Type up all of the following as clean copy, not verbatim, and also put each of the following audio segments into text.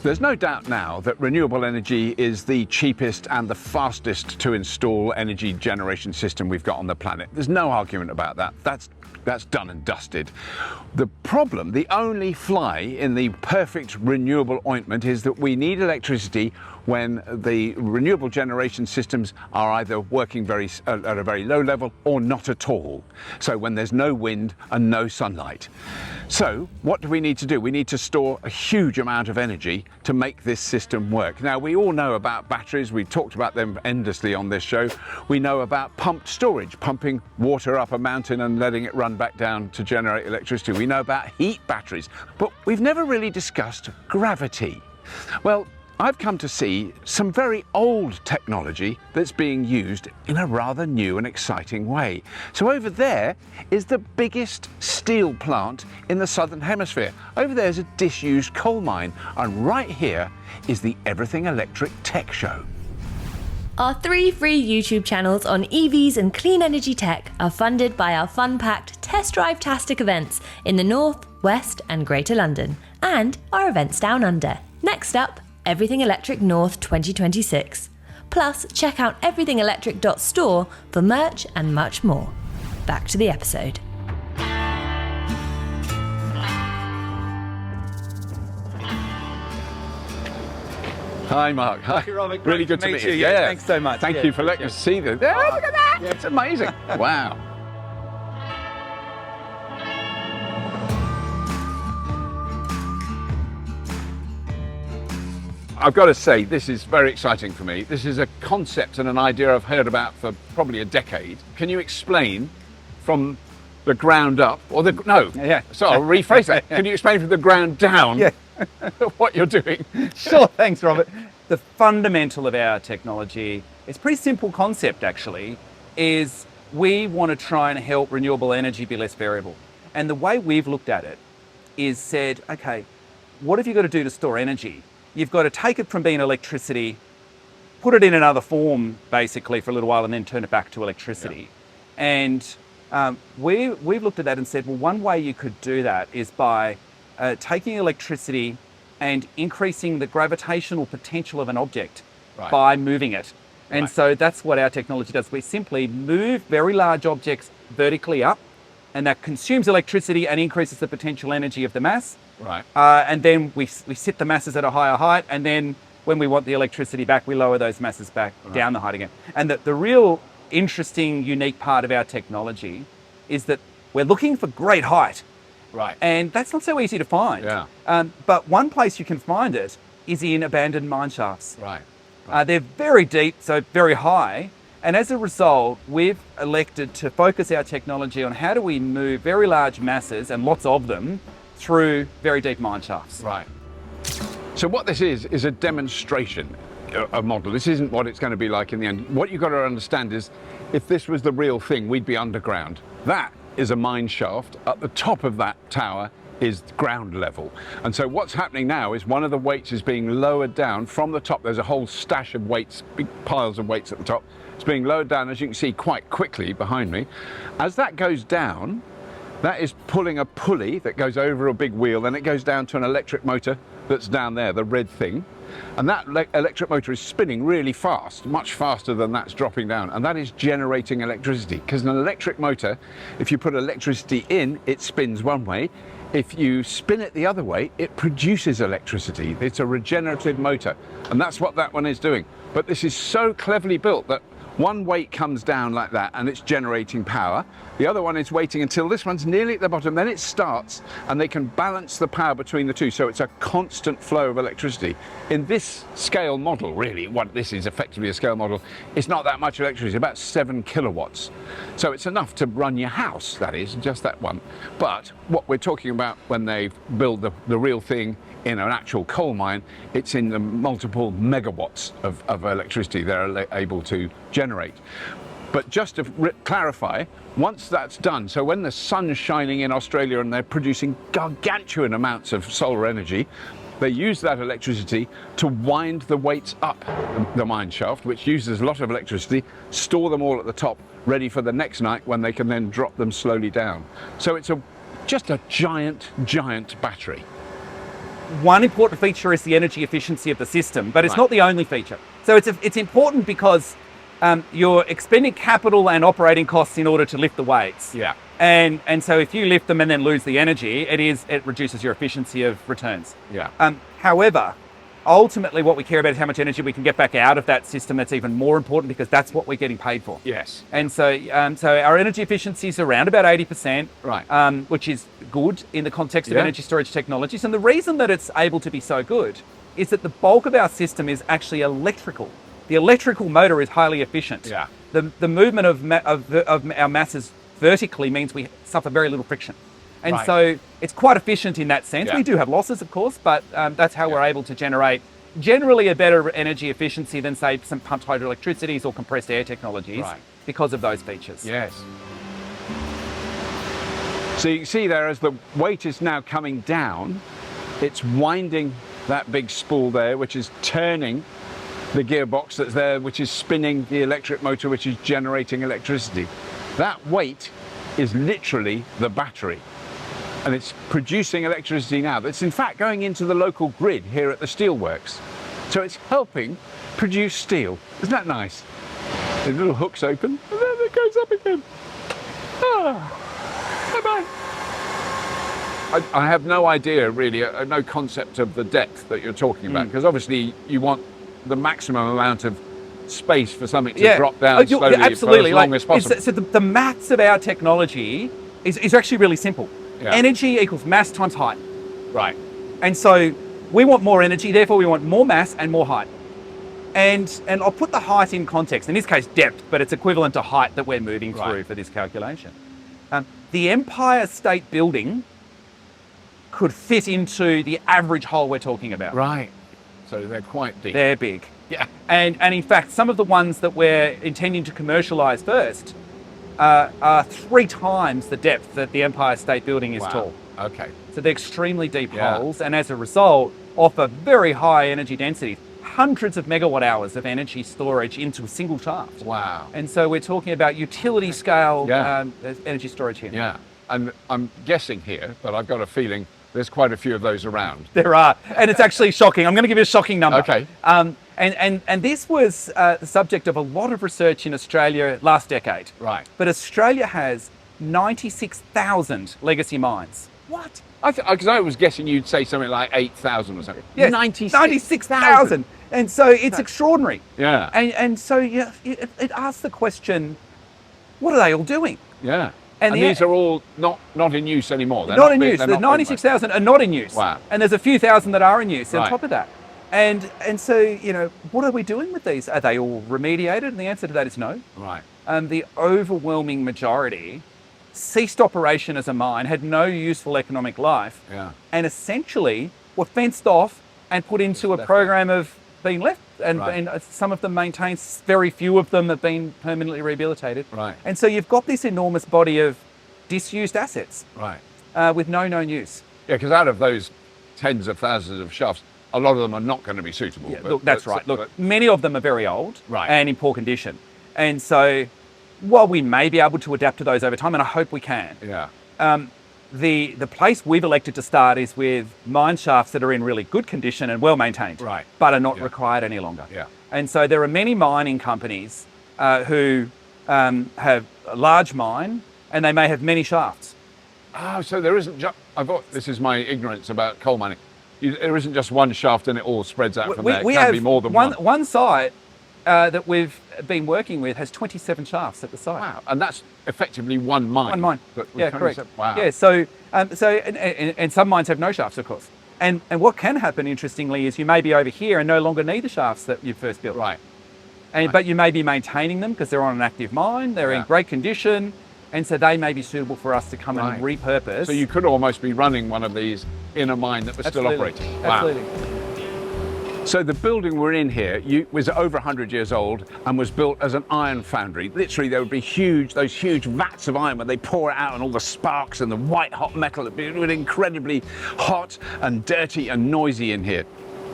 There's no doubt now that renewable energy is the cheapest and the fastest to install energy generation system we've got on the planet. There's no argument about that. That's done and dusted. The problem, the only fly in the perfect renewable ointment, is that we need electricity when the renewable generation systems are either working at a very low level or not at all. So when there's no wind and no sunlight. So what do we need to do? We need to store a huge amount of energy to make this system work. Now, we all know about batteries. We've talked about them endlessly on this show. We know about pumped storage, pumping water up a mountain and letting it run back down to generate electricity. We know about heat batteries, but we've never really discussed gravity. Well, I've come to see some very old technology that's being used in a rather new and exciting way. So over there is the biggest steel plant in the Southern Hemisphere. Over there is a disused coal mine, and right here is the Everything Electric Tech Show. Our 3 free YouTube channels on EVs and clean energy tech are funded by our fun-packed Test Drive-tastic events in the North, West and Greater London, and our events down under. Next up, Everything Electric North 2026. Plus, check out everythingelectric.store for merch and much more. Back to the episode. Hi, Mark. Hi. Robert. Really good to meet you. Yeah, thanks so much. Thank you for letting us see this. Oh, look at that! It's amazing. Wow. I've got to say, this is very exciting for me. This is a concept and an idea I've heard about for probably a decade. Can you explain from the ground up, or so I'll rephrase that. Can you explain from the ground down what you're doing? Sure, thanks, Robert. The fundamental of our technology, it's a pretty simple concept actually, is we want to try and help renewable energy be less variable. And the way we've looked at it is said, okay, what have you got to do to store energy? You've got to take it from being electricity, put it in another form basically for a little while, and then turn it back to electricity. Yeah. And we've looked at that and said, well, one way you could do that is by taking electricity and increasing the gravitational potential of an object by moving it. And so that's what our technology does. We simply move very large objects vertically up, and that consumes electricity and increases the potential energy of the mass. Right. And then we sit the masses at a higher height, and then when we want the electricity back, we lower those masses back down the height again. And the real interesting, unique part of our technology is that we're looking for great height. Right. And that's not so easy to find. Yeah. But one place you can find it is in abandoned mine shafts. Right. They're very deep, so very high. And as a result, we've elected to focus our technology on how do we move very large masses, and lots of them, through very deep mine shafts. Right. So what this is a demonstration, a model. This isn't what it's going to be like in the end. What you've got to understand is, if this was the real thing, we'd be underground. That is a mine shaft. At the top of that tower is ground level. And so what's happening now is one of the weights is being lowered down from the top. There's a whole stash of weights, big piles of weights at the top. It's being lowered down, as you can see, quite quickly behind me. As that goes down, that is pulling a pulley that goes over a big wheel, and it goes down to an electric motor that's down there, the red thing. And that electric motor is spinning really fast, much faster than that's dropping down. And that is generating electricity. Because an electric motor, if you put electricity in, it spins one way. If you spin it the other way, it produces electricity. It's a regenerative motor. And that's what that one is doing. But this is so cleverly built that one weight comes down like that and it's generating power. The other one is waiting until this one's nearly at the bottom, then it starts, and they can balance the power between the two, so it's a constant flow of electricity. In this scale model, really, what this is effectively a scale model, it's not that much electricity, about 7 kilowatts. So it's enough to run your house, that is, just that one. But what we're talking about when they build the real thing in an actual coal mine, it's in the multiple megawatts of electricity they're able to generate. But just to clarify, once that's done, so when the sun's shining in Australia and they're producing gargantuan amounts of solar energy, they use that electricity to wind the weights up the mine shaft, which uses a lot of electricity, store them all at the top, ready for the next night when they can then drop them slowly down. So it's just a giant, giant battery. one important feature is the energy efficiency of the system, but it's Right. not the only feature. So it's important because you're expending capital and operating costs in order to lift the weights. Yeah. And so if you lift them and then lose the energy, it reduces your efficiency of returns. Yeah. However, ultimately what we care about is how much energy we can get back out of that system. That's even more important because that's what we're getting paid for. Yes. And so our energy efficiency is around about 80%, Right. which is good in the context of Yeah. energy storage technologies. And the reason that it's able to be so good is that the bulk of our system is actually electrical. The electrical motor is highly efficient. Yeah. The movement of our masses vertically means we suffer very little friction. And Right. so it's quite efficient in that sense. Yeah. We do have losses, of course, but that's how we're able to generate generally a better energy efficiency than, say, some pumped hydroelectricities or compressed air technologies Right. because of those features. Yes. So you can see there, as the weight is now coming down, it's winding that big spool there, which is turning the gearbox that's there, which is spinning the electric motor, which is generating electricity. That weight is literally the battery. And it's producing electricity now. That's in fact going into the local grid here at the steelworks. So it's helping produce steel. Isn't that nice? The little hook's open, and then it goes up again. Bye-bye. I have no idea, really, no concept of the depth that you're talking about, because obviously you want the maximum amount of space for something to drop down slowly absolutely. for as long as possible. So the maths of our technology is actually really simple. Yeah. Energy equals mass times height. Right. And so we want more energy, therefore we want more mass and more height. And I'll put the height in context, in this case depth, but it's equivalent to height that we're moving through for this calculation. The Empire State Building could fit into the average hole we're talking about. Right. So they're quite deep. They're big. Yeah. And in fact, some of the ones that we're intending to commercialise first are 3 times the depth that the Empire State Building is tall. Okay. So they're extremely deep holes, and as a result, offer very high energy densities, hundreds of megawatt hours of energy storage into a single shaft. Wow. And so we're talking about utility scale Yeah. energy storage here. Yeah. And I'm guessing here, but I've got a feeling there's quite a few of those around. There are, and it's actually shocking. I'm going to give you a shocking number. Okay. And this was the subject of a lot of research in Australia last decade. Right. But Australia has 96,000 legacy mines. What? Because I was guessing you'd say something like 8,000 or something. Yes, 96,000. And so it's extraordinary. Yeah. And so it asks the question, what are they all doing? Yeah. And And the- these are all not in use anymore. They're Not in use. they're The not- 96,000 are not in use. Wow. And there's a few thousand that are in use on Right. top of that. And so, what are we doing with these? Are they all remediated? And the answer to that is no. Right. The overwhelming majority ceased operation as a mine, had no useful economic life, Yeah. and essentially were fenced off and put into a program of being left. And, Right. and some of them maintained, very few of them have been permanently rehabilitated. Right. And so you've got this enormous body of disused assets Right. with no known use. Yeah, because out of those tens of thousands of shafts, a lot of them are not going to be suitable. Yeah, but- look, that's but- right. Look, but- many of them are very old Right. and in poor condition. And so while we may be able to adapt to those over time, and I hope we can, yeah. the place we've elected to start is with mine shafts that are in really good condition and well maintained, Right. but are not Yeah. required any longer. Yeah. And so there are many mining companies who have a large mine and they may have many shafts. Oh, so there isn't just, I thought, this is my ignorance about coal mining. There isn't just one shaft and it all spreads out from there. It can be more than one. One site that we've been working with has 27 shafts at the site. Wow. And that's effectively one mine. One mine. But with Yeah, correct. 27 Wow. Yeah, and some mines have no shafts, of course. And what can happen, interestingly, is you may be over here and no longer need the shafts that you first built. Right. But you may be maintaining them because they're on an active mine, they're in Yeah. great condition, and so they may be suitable for us to come and repurpose. So you could almost be running one of these in a mine that was Absolutely. still operating. Wow. Absolutely. So the building we're in here was over 100 years old and was built as an iron foundry. Literally, there would be those huge vats of iron where they pour it out and all the sparks and the white hot metal. It would be incredibly hot and dirty and noisy in here.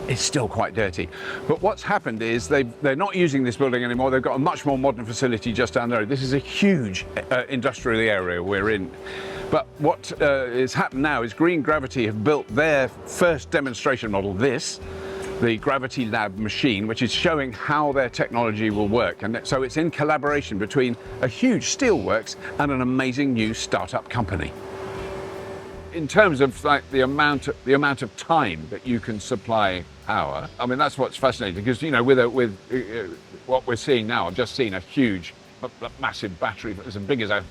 It's still quite dirty. But what's happened is they're not using this building anymore. They've got a much more modern facility just down there. This is a huge industrial area we're in. But what has happened now is Green Gravity have built their first demonstration model, the Gravity Lab machine, which is showing how their technology will work. And so it's in collaboration between a huge steelworks and an amazing new startup company. In terms of like the amount of time that you can supply power, I mean, that's what's fascinating, because, you know, with what we're seeing now, I've just seen a huge, massive battery as big as a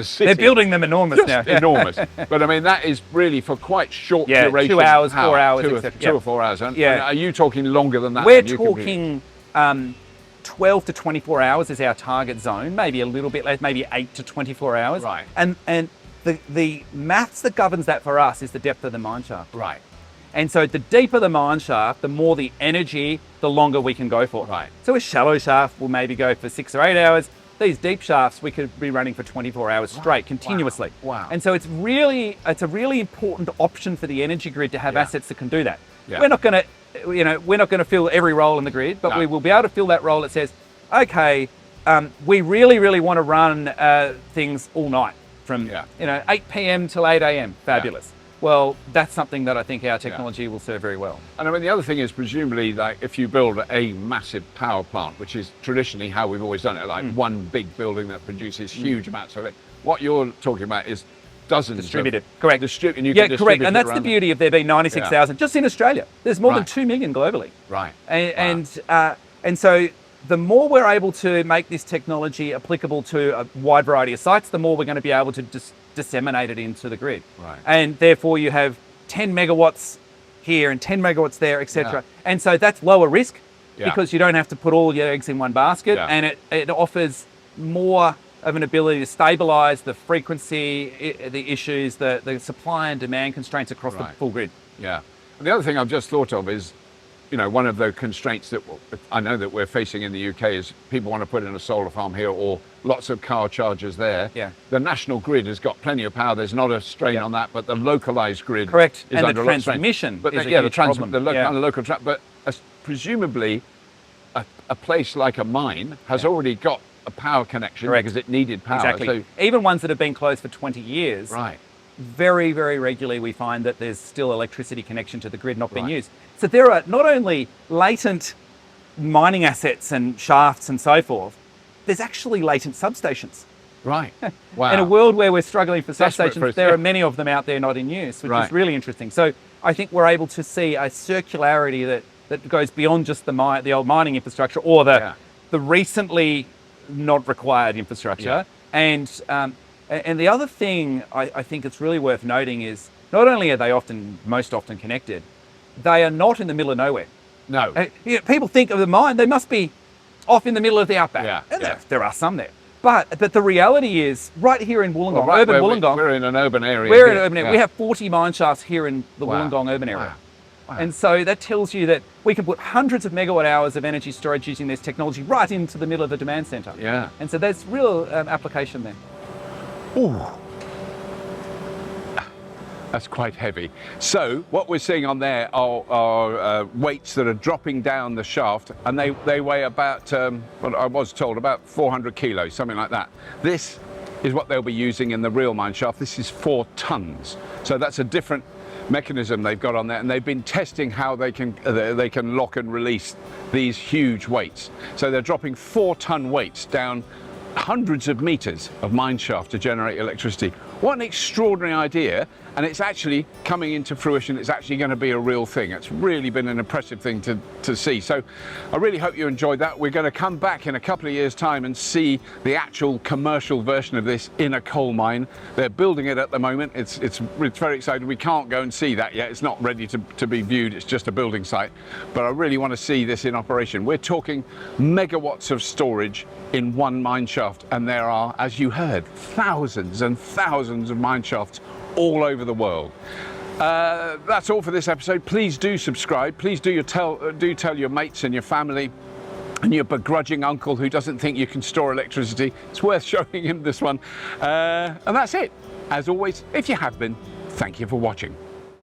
city. They're building them enormous now. Enormous. But I mean, that is really for quite short duration. 2 hours, power, 4 hours, two or 4 hours. And are you talking longer than that? We're talking 12 to 24 hours is our target zone, maybe a little bit less, maybe 8 to 24 hours. Right. And the maths that governs that for us is the depth of the mine shaft. Right. And so the deeper the mine shaft, the more the energy, the longer we can go for. Right. So a shallow shaft will maybe go for 6 or 8 hours. These deep shafts, we could be running for 24 hours straight, continuously. Wow. And so it's a really important option for the energy grid to have assets that can do that. Yeah. We're not going to fill every role in the grid, but we will be able to fill that role that says, okay, we really want to run things all night from 8 p.m. till 8 a.m. Fabulous. Yeah. Well, that's something that I think our technology will serve very well. And I mean, the other thing is, presumably, like if you build a massive power plant, which is traditionally how we've always done it, like one big building that produces huge amounts of it, what you're talking about is dozens distributed. Correct. And you can distribute correct. And it that's the beauty of there being 96,000 just in Australia. There's more than 2 million globally. Right. And so the more we're able to make this technology applicable to a wide variety of sites, the more we're going to be able to disseminate it into the grid. Right. And therefore you have 10 megawatts here and 10 megawatts there, etc. Yeah. And so that's lower risk Yeah. because you don't have to put all your eggs in one basket, and it offers more of an ability to stabilize the frequency, the issues, the supply and demand constraints across the full grid. Yeah. And the other thing I've just thought of is, you know, one of the constraints that I know that we're facing in the UK is people want to put in a solar farm here or lots of car chargers there. Yeah. The national grid has got plenty of power. There's not a strain on that, but the localized grid Correct. is And under the a lot of strain. transmission But is a the huge problem. local but presumably a place like a mine has already got a power connection because it needed power. Exactly. So, even ones that have been closed for 20 years. right. Very, very regularly we find that there's still electricity connection to the grid not being used. So there are not only latent mining assets and shafts and so forth, there's actually latent substations. Right. Wow. In a world where we're struggling for Desperate substations, for it, there are many of them out there not in use, which is really interesting. So I think we're able to see a circularity that goes beyond just the old mining infrastructure or the recently not required infrastructure. And the other thing I think it's really worth noting is not only are they most often connected, they are not in the middle of nowhere. No. People think of the mine, they must be off in the middle of the outback. Yeah, And there are some there. But the reality is, right here in Wollongong, Wollongong. We're in an urban area. We're in an urban area. We have 40 mine shafts here in the Wollongong urban area. Wow. And so that tells you that we can put hundreds of megawatt hours of energy storage using this technology right into the middle of the demand centre. Yeah. And so there's real application there. Ooh. That's quite heavy. So what we're seeing on there are weights that are dropping down the shaft, and they weigh about, what I was told, about 400 kilos, something like that. This is what they'll be using in the real mine shaft. This is 4 tons. So that's a different mechanism they've got on there, and they've been testing how they can lock and release these huge weights. So they're dropping 4-ton weights down hundreds of meters of mine shaft to generate electricity. What an extraordinary idea, and it's actually coming into fruition. It's actually going to be a real thing. It's really been an impressive thing to see. So I really hope you enjoyed that. We're going to come back in a couple of years' time and see the actual commercial version of this in a coal mine. They're building it at the moment. It's very exciting. We can't go and see that yet. It's not ready to be viewed. It's just a building site. But I really want to see this in operation. We're talking megawatts of storage in one mine shaft, and there are, as you heard, thousands and thousands of mine shafts all over the world. That's all for this episode. Please do subscribe. Please do tell your mates and your family and your begrudging uncle who doesn't think you can store electricity. It's worth showing him this one. And that's it. As always, if you have been, thank you for watching.